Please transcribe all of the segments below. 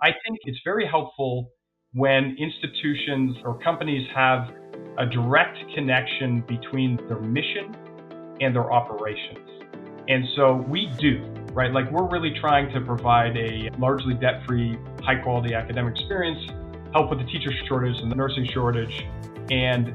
I think it's very helpful when institutions or companies have a direct connection between their mission and their operations. And so we do, right? Like we're really trying to provide a largely debt-free, high-quality academic experience, help with the teacher shortage and the nursing shortage, and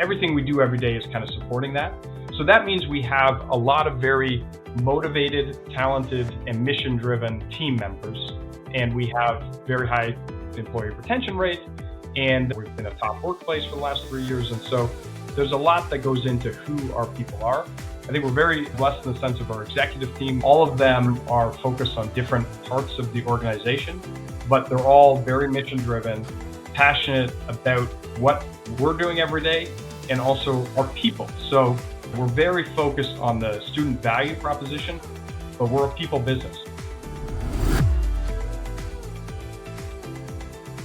everything we do every day is kind of supporting that. So that means we have a lot of very motivated, talented, and mission-driven team members, and we have very high employee retention rate, and we've been a top workplace for the last 3 years. And so there's a lot that goes into who our people are. I think we're very blessed in the sense of our executive team. All of them are focused on different parts of the organization, but they're all very mission-driven, passionate about what we're doing every day, and also our people. So we're very focused on the student value proposition, but we're a people business.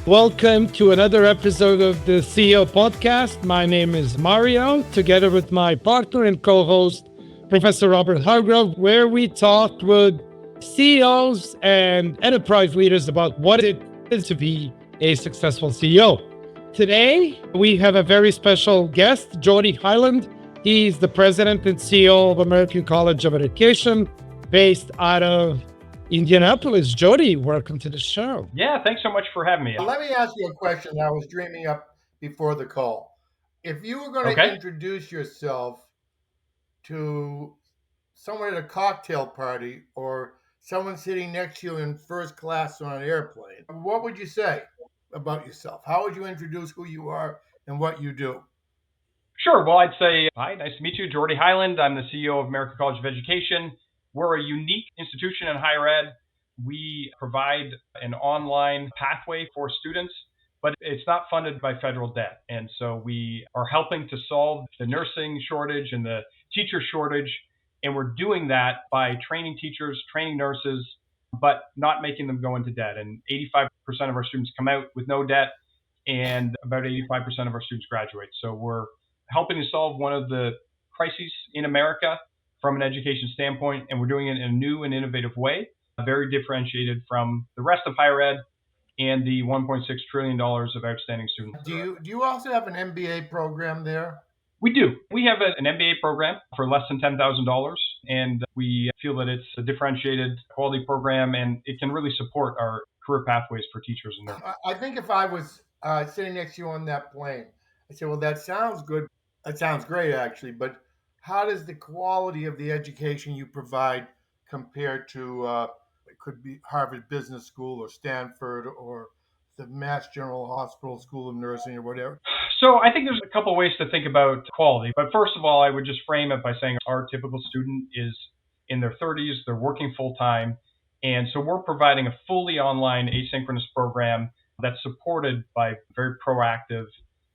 Welcome to another episode of the CEO podcast. My name is Mario, together with my partner and co-host, Professor Robert Hargrove, where we talked with CEOs and enterprise leaders about what it is to be a successful CEO. Today, we have a very special guest, Geordie Hyland. He's the president and CEO of American College of Education, based out of Indianapolis. Geordie, welcome to the show. Yeah, thanks so much for having me. Let me ask you a question that I was dreaming up before the call. If you were going to introduce yourself to someone at a cocktail party or someone sitting next to you in first class on an airplane, what would you say about yourself? How would you introduce who you are and what you do? Sure. Well, I'd say, hi, nice to meet you, Geordie Hyland. I'm the CEO of American College of Education. We're a unique institution in higher ed. We provide an online pathway for students, but it's not funded by federal debt. And so we are helping to solve the nursing shortage and the teacher shortage. And we're doing that by training teachers, training nurses, but not making them go into debt. And 85% of our students come out with no debt, and about 85% of our students graduate. So we're helping to solve one of the crises in America from an education standpoint, and we're doing it in a new and innovative way, very differentiated from the rest of higher ed and the $1.6 trillion of outstanding students. Do you also have an MBA program there? We do. We have an MBA program for less than $10,000, and we feel that it's a differentiated quality program, and it can really support our career pathways for teachers and nurses. I think if I was sitting next to you on that plane, I'd say, well, that sounds good. That sounds great, actually, but how does the quality of the education you provide compare to, it could be Harvard Business School or Stanford or the Mass General Hospital School of Nursing or whatever? So I think there's a couple of ways to think about quality. But first of all, I would just frame it by saying our typical student is in their 30s, they're working full time. And so we're providing a fully online asynchronous program that's supported by very proactive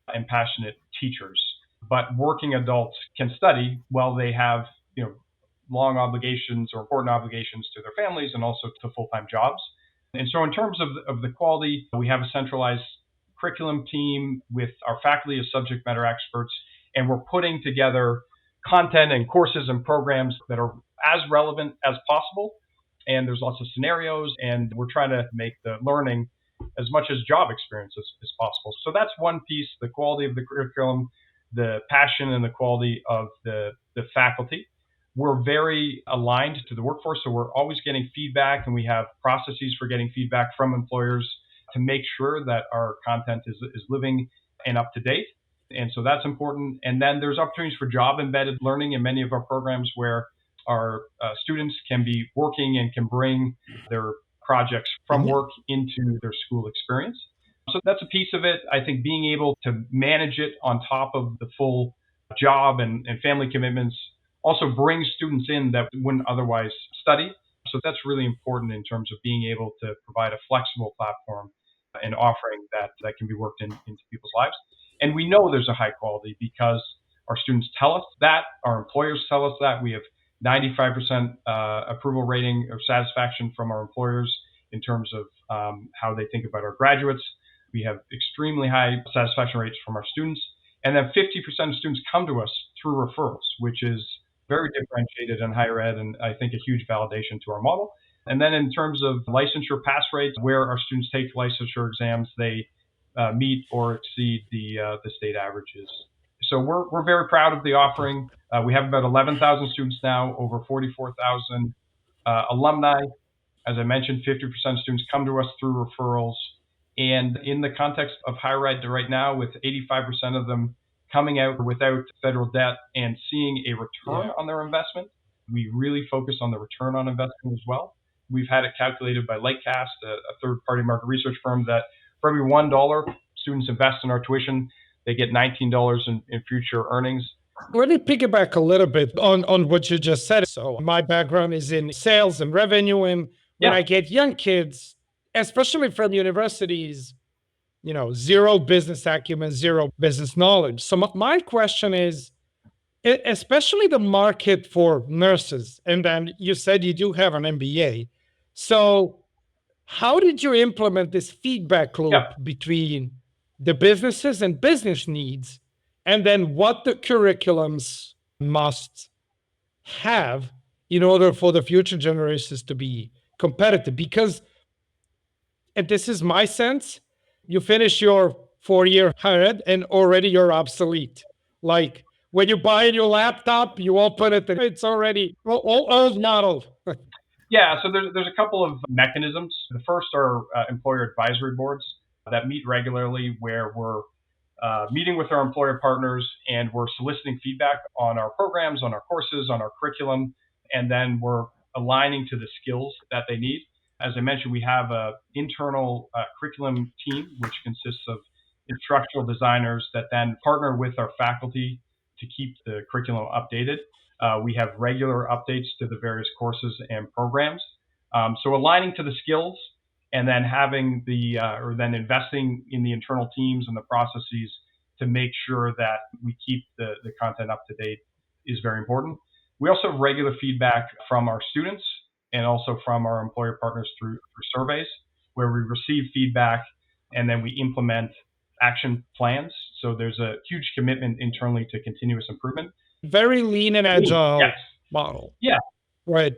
and passionate teachers. But working adults can study while they have, long obligations or important obligations to their families and also to full-time jobs. And so in terms of the quality, we have a centralized curriculum team with our faculty as subject matter experts, and we're putting together content and courses and programs that are as relevant as possible. And there's lots of scenarios, and we're trying to make the learning as much as job experience as possible. So that's one piece, the quality of the curriculum, the passion and the quality of the faculty. We're very aligned to the workforce, so we're always getting feedback, and we have processes for getting feedback from employers to make sure that our content is living and up to date. And so that's important. And then there's opportunities for job embedded learning in many of our programs where our students can be working and can bring their projects from work into their school experience. So that's a piece of it. I think being able to manage it on top of the full job and family commitments also brings students in that wouldn't otherwise study. So that's really important in terms of being able to provide a flexible platform and offering that can be worked into people's lives. And we know there's a high quality because our students tell us that, our employers tell us that. We have 95% approval rating or satisfaction from our employers in terms of how they think about our graduates. We have extremely high satisfaction rates from our students. And then 50% of students come to us through referrals, which is very differentiated in higher ed, and I think a huge validation to our model. And then in terms of licensure pass rates, where our students take licensure exams, they meet or exceed the state averages. So we're very proud of the offering. We have about 11,000 students now, over 44,000 alumni. As I mentioned, 50% of students come to us through referrals. And in the context of higher ed right now, with 85% of them coming out without federal debt and seeing a return on their investment, we really focus on the return on investment as well. We've had it calculated by Lightcast, a third-party market research firm, that for every $1 students invest in our tuition, they get $19 in future earnings. Let me piggyback a little bit on what you just said. So my background is in sales and revenue, and when I get young kids, especially from universities, zero business acumen, zero business knowledge. So my question is, especially the market for nurses, and then you said you do have an MBA. So how did you implement this feedback loop between the businesses and business needs, and then what the curriculums must have in order for the future generations to be competitive? Because, and this is my sense, you finish your 4-year higher ed and already you're obsolete. Like when you buy your laptop, you open it and it's already old, not old. Yeah, so there's a couple of mechanisms. The first are employer advisory boards that meet regularly, where we're meeting with our employer partners and we're soliciting feedback on our programs, on our courses, on our curriculum, and then we're aligning to the skills that they need. As I mentioned, we have an internal curriculum team, which consists of instructional designers that then partner with our faculty to keep the curriculum updated. We have regular updates to the various courses and programs. So aligning to the skills and then having or then investing in the internal teams and the processes to make sure that we keep the content up to date is very important. We also have regular feedback from our students and also from our employer partners through surveys, where we receive feedback and then we implement action plans. So there's a huge commitment internally to continuous improvement. Very lean and agile model. Yeah. Right.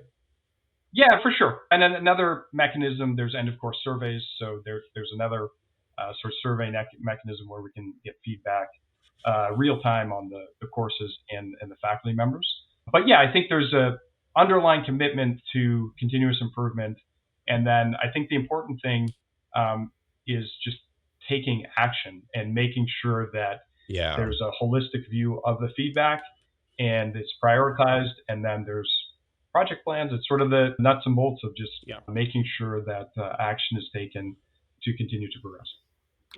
Yeah, for sure. And then another mechanism, there's end of course surveys. So there's another sort of survey mechanism where we can get feedback real time on the courses and the faculty members. But yeah, I think there's a underlying commitment to continuous improvement. And then I think the important thing is just taking action and making sure that there's a holistic view of the feedback and it's prioritized, and then there's project plans. It's sort of the nuts and bolts of just making sure that action is taken to continue to progress.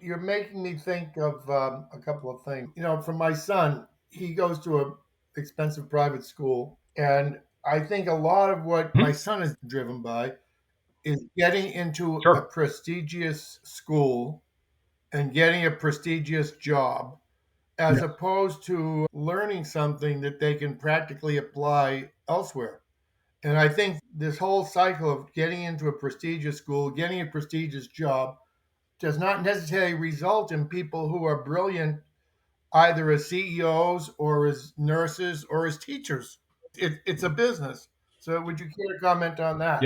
You're making me think of a couple of things. For my son, he goes to an expensive private school, and I think a lot of what my son is driven by is getting into a prestigious school and getting a prestigious job, as opposed to learning something that they can practically apply elsewhere. And I think this whole cycle of getting into a prestigious school, getting a prestigious job, does not necessarily result in people who are brilliant either as CEOs or as nurses or as teachers. It's a business. So would you care to comment on that?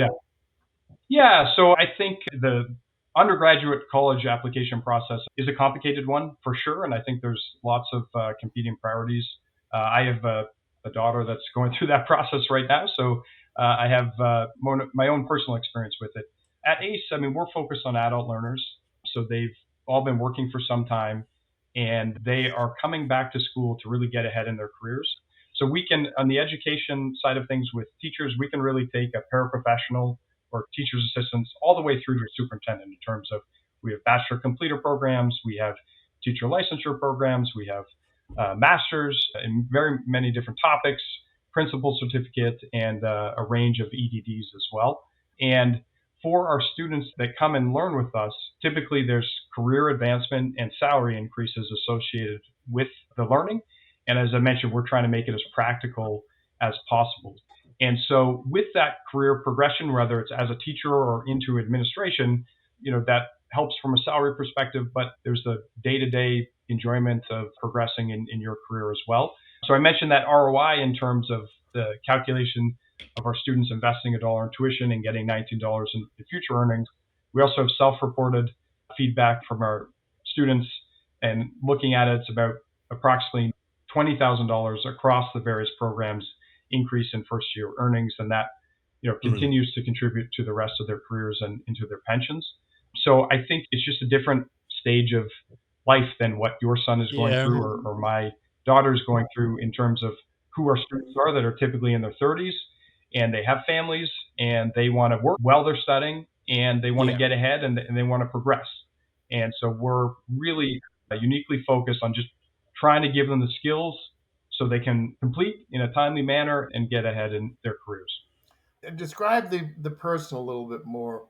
Yeah, so I think the undergraduate college application process is a complicated one for sure, and I think there's lots of competing priorities. I have a daughter that's going through that process right now, so I have my own personal experience with it. At ACE, I mean, we're focused on adult learners, so they've all been working for some time, and they are coming back to school to really get ahead in their careers. So we can, on the education side of things with teachers, we can really take a paraprofessional or teacher's assistants all the way through to a superintendent in terms of we have bachelor completer programs, we have teacher licensure programs, we have masters in very many different topics, principal certificate, and a range of EDDs as well. And for our students that come and learn with us, typically there's career advancement and salary increases associated with the learning. And as I mentioned, we're trying to make it as practical as possible. And so with that career progression, whether it's as a teacher or into administration, that helps from a salary perspective, but there's the day-to-day enjoyment of progressing in your career as well. So I mentioned that ROI in terms of the calculation of our students investing $1 in tuition and getting $19 in future earnings. We also have self-reported feedback from our students, and looking at it, it's about approximately $20,000 across the various programs increase in first year earnings, and that continues to contribute to the rest of their careers and into their pensions. So I think it's just a different stage of life than what your son is going through, or my daughter is going through, in terms of who our students are that are typically in their 30s, and they have families, and they want to work while they're studying, and they want to get ahead, and they want to progress. And so we're really uniquely focused on just trying to give them the skills so they can complete in a timely manner and get ahead in their careers. Describe the person a little bit more,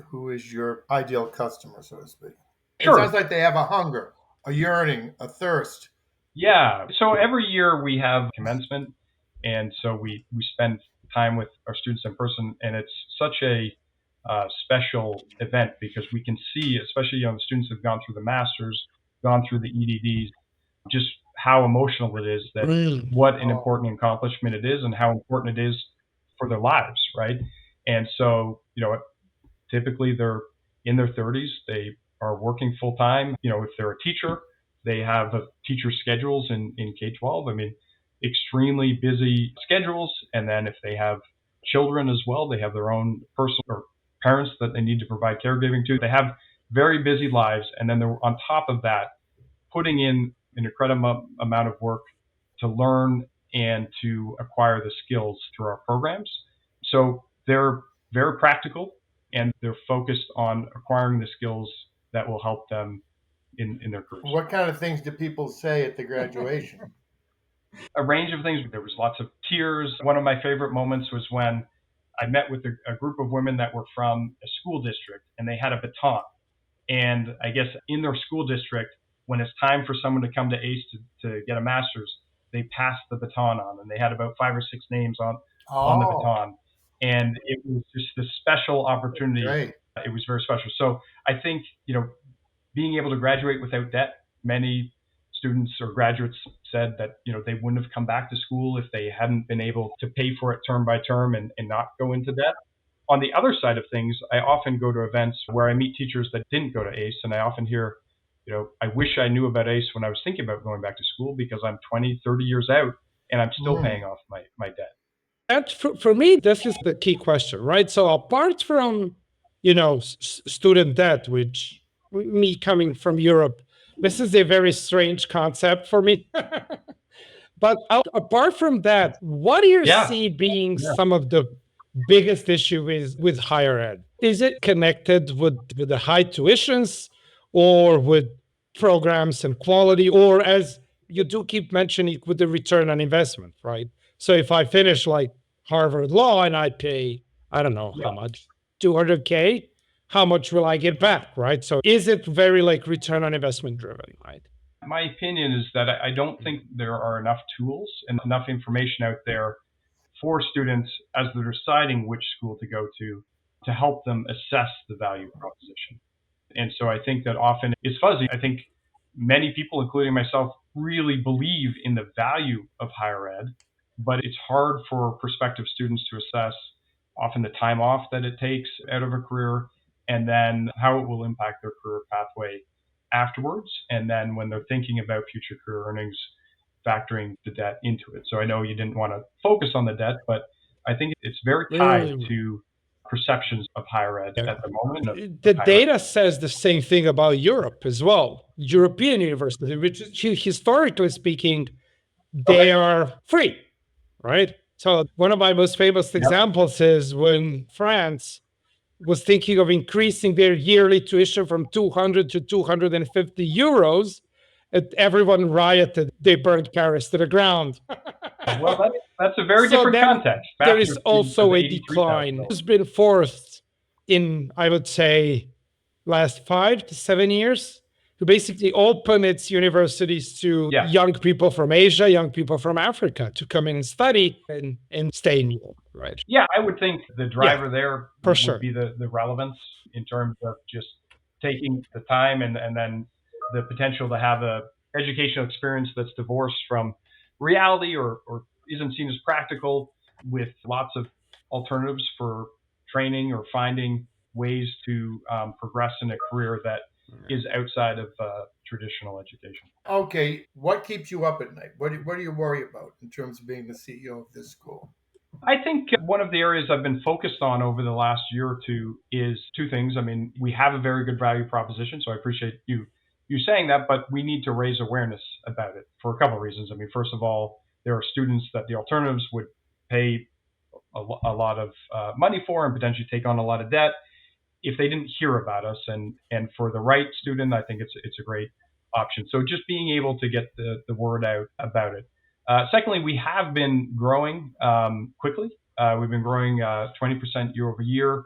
who is your ideal customer, so to speak. Sure. It sounds like they have a hunger, a yearning, a thirst. Yeah. So every year we have commencement, and so we spend time with our students in person, and it's such a special event because we can see, especially the students who've gone through the masters, gone through the EDDs, just how emotional it is, that what an important accomplishment it is, and how important it is for their lives, right? And so, typically they're in their 30s, they are working full time. If they're a teacher, they have teacher schedules in K-12. I mean, extremely busy schedules. And then if they have children as well, they have their own personal or parents that they need to provide caregiving to. They have very busy lives. And then they're on top of that, putting in an incredible amount of work to learn and to acquire the skills through our programs. So they're very practical, and they're focused on acquiring the skills that will help them in their careers. What kind of things do people say at the graduation? A range of things. There was lots of tears. One of my favorite moments was when I met with a group of women that were from a school district, and they had a baton. And I guess in their school district, when it's time for someone to come to ACE to get a master's, they pass the baton on, and they had about 5 or 6 names on the baton. And it was just this special opportunity. Right. It was very special. So I think, being able to graduate without debt, many students or graduates said that, they wouldn't have come back to school if they hadn't been able to pay for it term by term and not go into debt. On the other side of things, I often go to events where I meet teachers that didn't go to ACE, and I often hear, I wish I knew about ACE when I was thinking about going back to school, because I'm 20, 30 years out and I'm still paying off my debt. And for me, this is the key question, right? So apart from, student debt, which me coming from Europe, this is a very strange concept for me. But apart from that, what do you see being some of the biggest issue with higher ed? Is it connected with the high tuitions, or with programs and quality, or, as you do keep mentioning, with the return on investment, right? So if I finish like Harvard Law and I pay, I don't know how much, $200K, how much will I get back, right? So is it very like return on investment driven, right? My opinion is that I don't think there are enough tools and enough information out there for students as they're deciding which school to go to help them assess the value proposition. And so I think that often it's fuzzy. I think many people, including myself, really believe in the value of higher ed, but it's hard for prospective students to assess often the time off that it takes out of a career, and then how it will impact their career pathway afterwards. And then when they're thinking about future career earnings, factoring the debt into it. So I know you didn't want to focus on the debt, but I think it's very tied to perceptions of higher ed at the moment. The data says the same thing about Europe as well. European universities, which historically speaking, they are free, right? So one of my most famous examples is when France was thinking of increasing their yearly tuition from 200 to 250 euros, and everyone rioted. They burned Paris to the ground. Well, that's a very different context. There is also a decline. It's been forced in, I would say, last 5 to 7 years to basically open its universities to young people from Asia, young people from Africa to come in and study and stay in Europe, right? Yeah, I would think the driver there for would sure be the relevance in terms of just taking the time and then the potential to have a educational experience that's divorced from reality or isn't seen as practical. with lots of alternatives for training or finding ways to progress in a career that is outside of traditional education. Okay, what keeps you up at night? What do you worry about in terms of being the CEO of this school? I think one of the areas I've been focused on over the last year or two is two things. I mean, we have a very good value proposition, so I appreciate you saying that, but we need to raise awareness about it for a couple of reasons. I mean, first of all, there are students that the alternatives would pay a lot of money for and potentially take on a lot of debt if they didn't hear about us. And for the right student, I think it's a great option. So just being able to get the word out about it. Secondly, we have been growing quickly. We've been growing 20% year over year,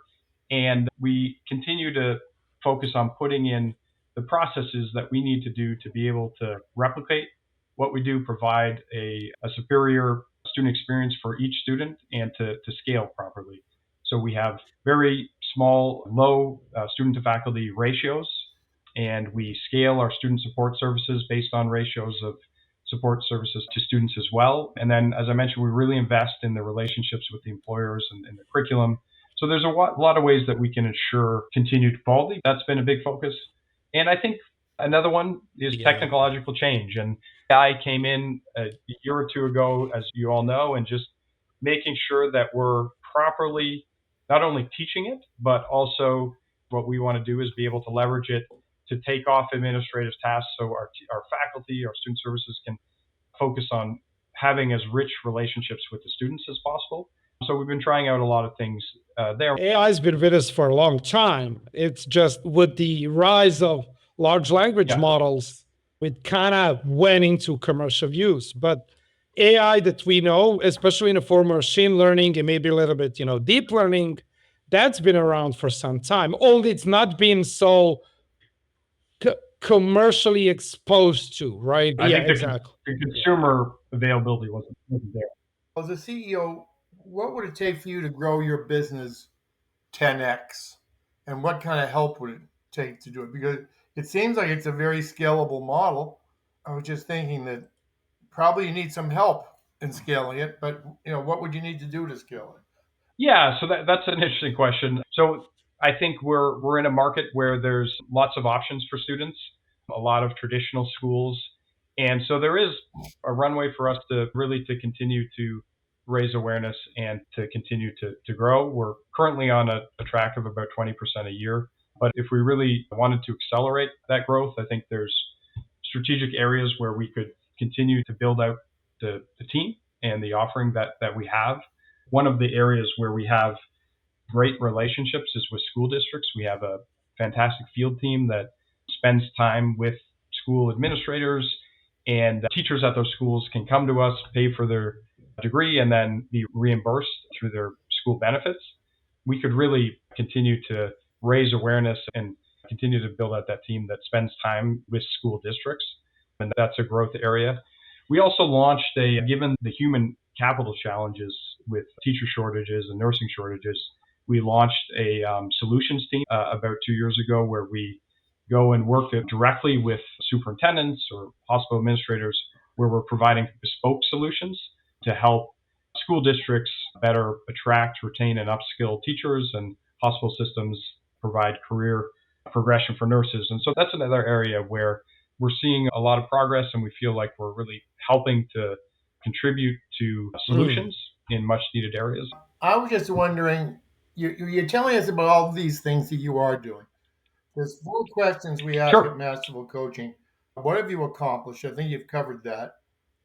and we continue to focus on putting in the processes that we need to do to be able to replicate what we do, provide a superior student experience for each student, and to scale properly. So we have very small, low student to faculty ratios, and we scale our student support services based on ratios of support services to students as well. And then, as I mentioned, we really invest in the relationships with the employers and the curriculum. So there's a lot of ways that we can ensure continued quality. That's been a big focus. And I think another one is technological change. And I came in a year or two ago, as you all know, and just making sure that we're properly not only teaching it, but also what we want to do is be able to leverage it to take off administrative tasks so our faculty, our student services can focus on having as rich relationships with the students as possible. So we've been trying out a lot of things there. AI has been with us for a long time. It's just with the rise of large language models, it kind of went into commercial use. But AI that we know, especially in the form of machine learning and maybe a little bit, deep learning, that's been around for some time. Only it's not been so commercially exposed to, right? I think the consumer availability wasn't there. As a CEO, what would it take for you to grow your business 10x? And what kind of help would it take to do it? Because it seems like it's a very scalable model. I was just thinking that probably you need some help in scaling it, but what would you need to do to scale it? Yeah, so that's an interesting question. So I think we're in a market where there's lots of options for students, a lot of traditional schools, and so there is a runway for us to continue to raise awareness and to continue to grow. We're currently on a track of about 20% a year, but if we really wanted to accelerate that growth, I think there's strategic areas where we could continue to build out the team and the offering that we have. One of the areas where we have great relationships is with school districts. We have a fantastic field team that spends time with school administrators, and teachers at those schools can come to us, pay for their degree, and then be reimbursed through their school benefits. We could really continue to raise awareness and continue to build out that team that spends time with school districts, and that's a growth area. We also launched given the human capital challenges with teacher shortages and nursing shortages, we launched a solutions team about 2 years ago where we go and work directly with superintendents or hospital administrators where we're providing bespoke solutions to help school districts better attract, retain, and upskill teachers, and hospital systems provide career progression for nurses. And so that's another area where we're seeing a lot of progress, and we feel like we're really helping to contribute to solutions in much needed areas. I was just wondering, you're telling us about all these things that you are doing. There's 4 questions we ask at Masterful Coaching. What have you accomplished? I think you've covered that.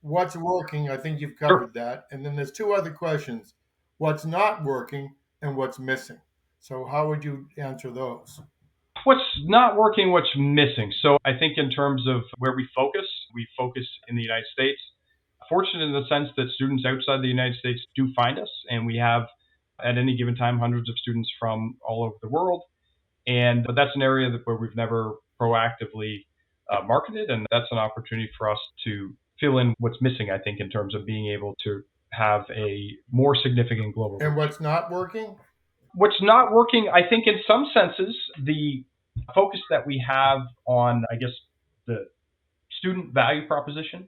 What's working? I think you've covered that. And then there's 2 other questions. What's not working and what's missing? So how would you answer those? What's not working, what's missing? So I think in terms of where we focus in the United States. Fortunate in the sense that students outside the United States do find us, and we have at any given time hundreds of students from all over the world. But that's an area where we've never proactively marketed, and that's an opportunity for us to fill in what's missing, I think, in terms of being able to have a more significant global reach. And what's not working? What's not working, I think in some senses, the focus that we have on, I guess, the student value proposition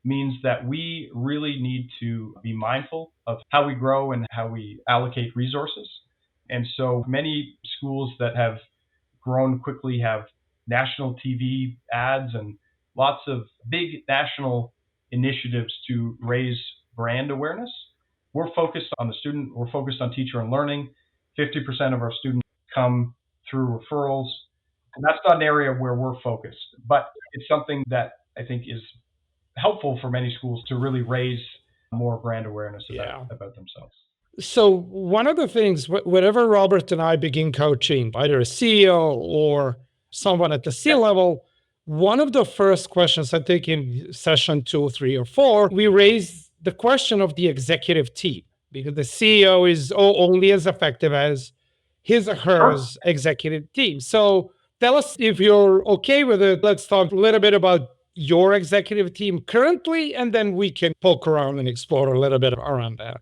means that we really need to be mindful of how we grow and how we allocate resources. And so many schools that have grown quickly have national TV ads and lots of big national initiatives to raise brand awareness. We're focused on the student, we're focused on teacher and learning. 50% of our students come through referrals. And that's not an area where we're focused, but it's something that I think is helpful for many schools to really raise more brand awareness about themselves. So one of the things, whenever Robert and I begin coaching, either a CEO or someone at the C level, one of the first questions I think in session 2, 3, or 4, we raise the question of the executive team, because the CEO is only as effective as his or her executive team. So tell us if you're okay with it. Let's talk a little bit about your executive team currently, and then we can poke around and explore a little bit around that.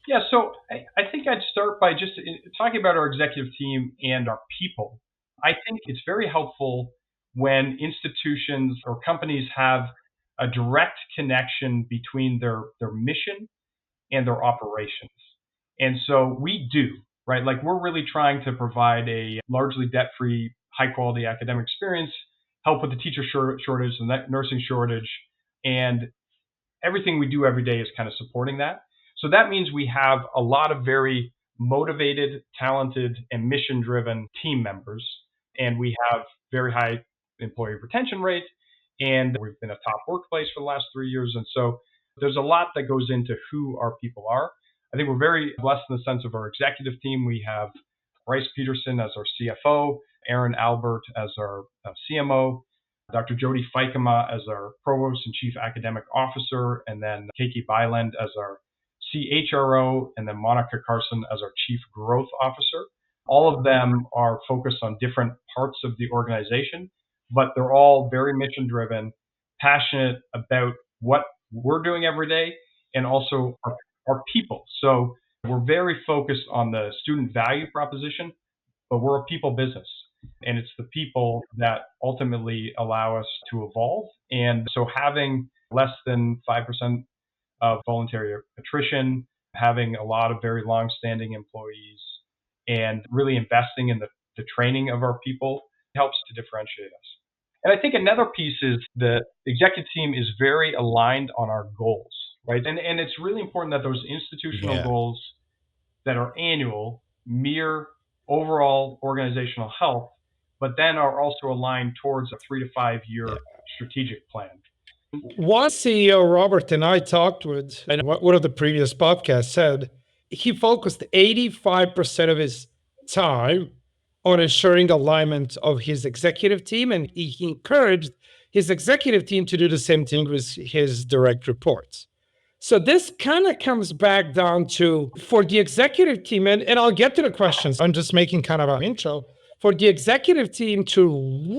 Yeah, so I think I'd start by just talking about our executive team and our people. I think it's very helpful when institutions or companies have a direct connection between their mission and their operations. And so we do, right? Like we're really trying to provide a largely debt-free, high-quality academic experience, help with the teacher shortage, the nursing shortage, and everything we do every day is kind of supporting that. So that means we have a lot of very motivated, talented, and mission-driven team members, and we have very high employee retention rate, and we've been a top workplace for the last 3 years. And so there's a lot that goes into who our people are. I think we're very blessed in the sense of our executive team. We have Bryce Peterson as our CFO, Aaron Albert as our CMO, Dr. Geordie Hyland as our Provost and Chief Academic Officer, and then Geordie Hyland as our CHRO, and then Monica Carson as our Chief Growth Officer. All of them are focused on different parts of the organization, but they're all very mission driven, passionate about what we're doing every day, and also our people. So we're very focused on the student value proposition, but we're a people business. And it's the people that ultimately allow us to evolve. And so having less than 5% of voluntary attrition, having a lot of very long-standing employees, and really investing in the training of our people helps to differentiate us. And I think another piece is the executive team is very aligned on our goals, right? And it's really important that those institutional goals that are annual mirror overall organizational health, but then are also aligned towards a 3 to 5 year strategic plan. One CEO Robert and I talked with, and one of the previous podcasts said, he focused 85% of his time on ensuring alignment of his executive team, and he encouraged his executive team to do the same thing with his direct reports. So this kind of comes back down to, for the executive team, and I'll get to the questions, I'm just making kind of an intro, for the executive team to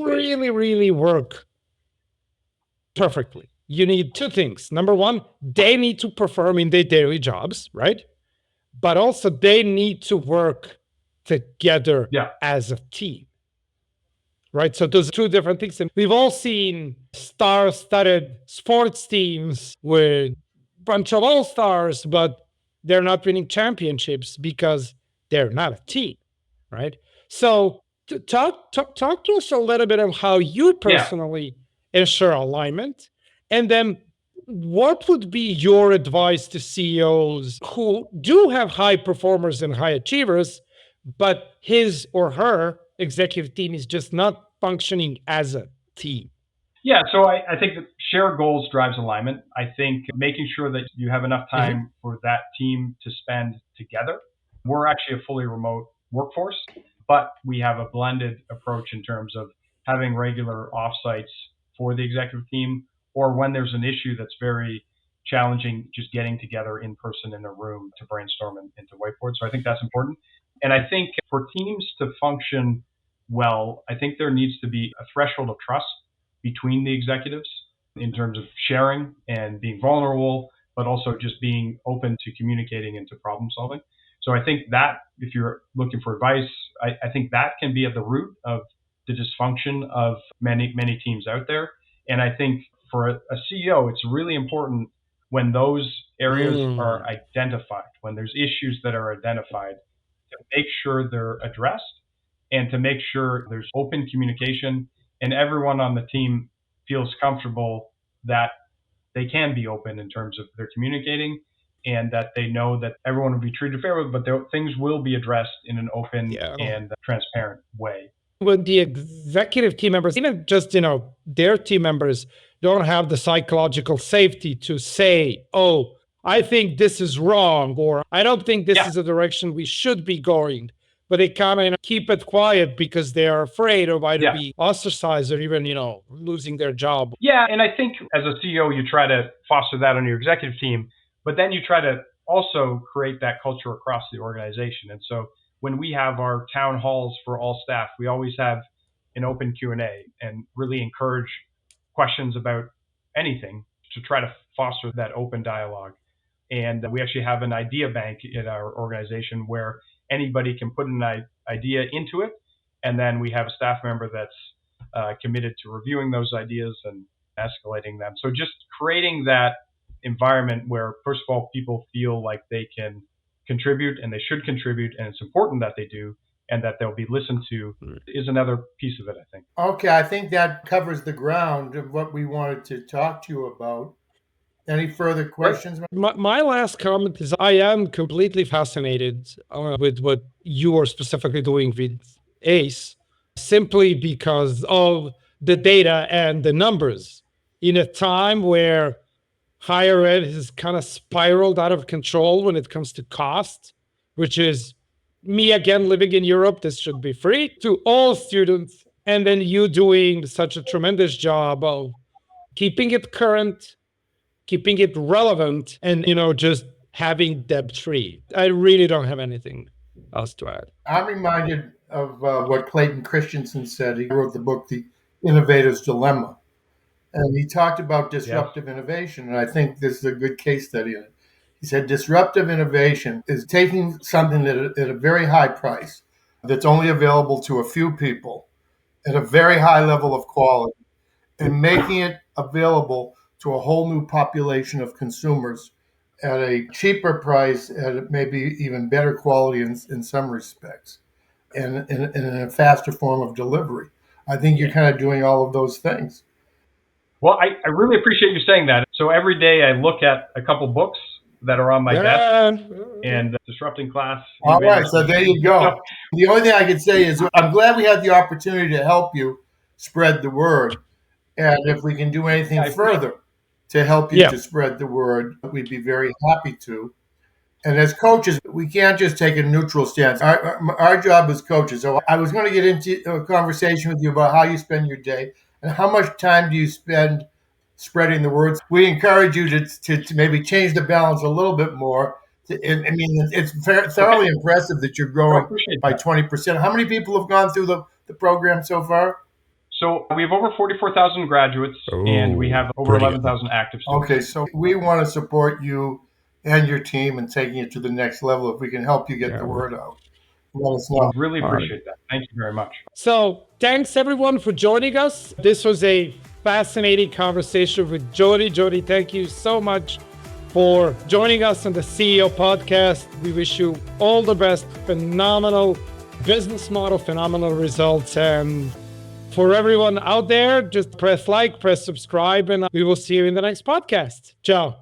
really, really work perfectly, you need two things. Number one, they need to perform in their daily jobs, right? But also they need to work together as a team, right? So those are two different things. And we've all seen star-studded sports teams with a bunch of all-stars, but they're not winning championships because they're not a team, right? So talk to us a little bit of how you personally ensure alignment, and then what would be your advice to CEOs who do have high performers and high achievers, but his or her executive team is just not functioning as a team? Yeah, so I think that shared goals drives alignment. I think making sure that you have enough time for that team to spend together. We're actually a fully remote workforce, but we have a blended approach in terms of having regular offsites for the executive team, or when there's an issue that's very challenging, just getting together in person in a room to brainstorm and to whiteboard. So I think that's important. And I think for teams to function well, I think there needs to be a threshold of trust between the executives in terms of sharing and being vulnerable, but also just being open to communicating and to problem solving. So I think that if you're looking for advice, I think that can be at the root of the dysfunction of many, many teams out there. And I think for a CEO, it's really important when those areas are identified, when there's issues that are identified, to make sure they're addressed and to make sure there's open communication and everyone on the team feels comfortable that they can be open in terms of their communicating and that they know that everyone will be treated fairly, but things will be addressed in an open and transparent way. When the executive team members, even just, their team members don't have the psychological safety to say, oh, I think this is wrong, or I don't think this is the direction we should be going. But they kind of keep it quiet because they are afraid of either be ostracized or even, losing their job. Yeah, and I think as a CEO, you try to foster that on your executive team, but then you try to also create that culture across the organization. And so when we have our town halls for all staff, we always have an open Q&A and really encourage questions about anything to try to foster that open dialogue. And we actually have an idea bank in our organization where anybody can put an idea into it. And then we have a staff member that's committed to reviewing those ideas and escalating them. So just creating that environment where, first of all, people feel like they can contribute and they should contribute, and it's important that they do, and that they'll be listened to is another piece of it, I think. Okay, I think that covers the ground of what we wanted to talk to you about. Any further questions? My last comment is I am completely fascinated with what you are specifically doing with ACE, simply because of the data and the numbers. In a time where higher ed has kind of spiraled out of control when it comes to cost, which is me again living in Europe, this should be free to all students. And then you doing such a tremendous job of keeping it current, keeping it relevant, and, just having debt free. I really don't have anything else to add. I'm reminded of what Clayton Christensen said. He wrote the book, The Innovator's Dilemma. And he talked about disruptive innovation. And I think this is a good case study in it. He said disruptive innovation is taking something at a very high price that's only available to a few people at a very high level of quality and making it available to a whole new population of consumers at a cheaper price, at maybe even better quality in some respects, and in a faster form of delivery. I think you're kind of doing all of those things. Well, I really appreciate you saying that. So every day I look at a couple books that are on my desk and Disrupting Class. All right, so there you go. The only thing I can say is I'm glad we had the opportunity to help you spread the word. And if we can do anything further to help you to spread the word, we'd be very happy to. And as coaches, we can't just take a neutral stance. Our job as coaches. So I was going to get into a conversation with you about how you spend your day and how much time do you spend spreading the words. We encourage you to maybe change the balance a little bit more. It's thoroughly impressive that you're growing by 20%. How many people have gone through the program so far? So we have over 44,000 graduates, and we have over 11,000 active students. Okay, so we want to support you and your team in taking it to the next level. If we can help you get the word out, let us know. Really appreciate that. Thank you very much. So thanks, everyone, for joining us. This was a fascinating conversation with Geordie. Geordie, thank you so much for joining us on the CEO podcast. We wish you all the best. Phenomenal business model, phenomenal results. And for everyone out there, just press like, press subscribe, and we will see you in the next podcast. Ciao.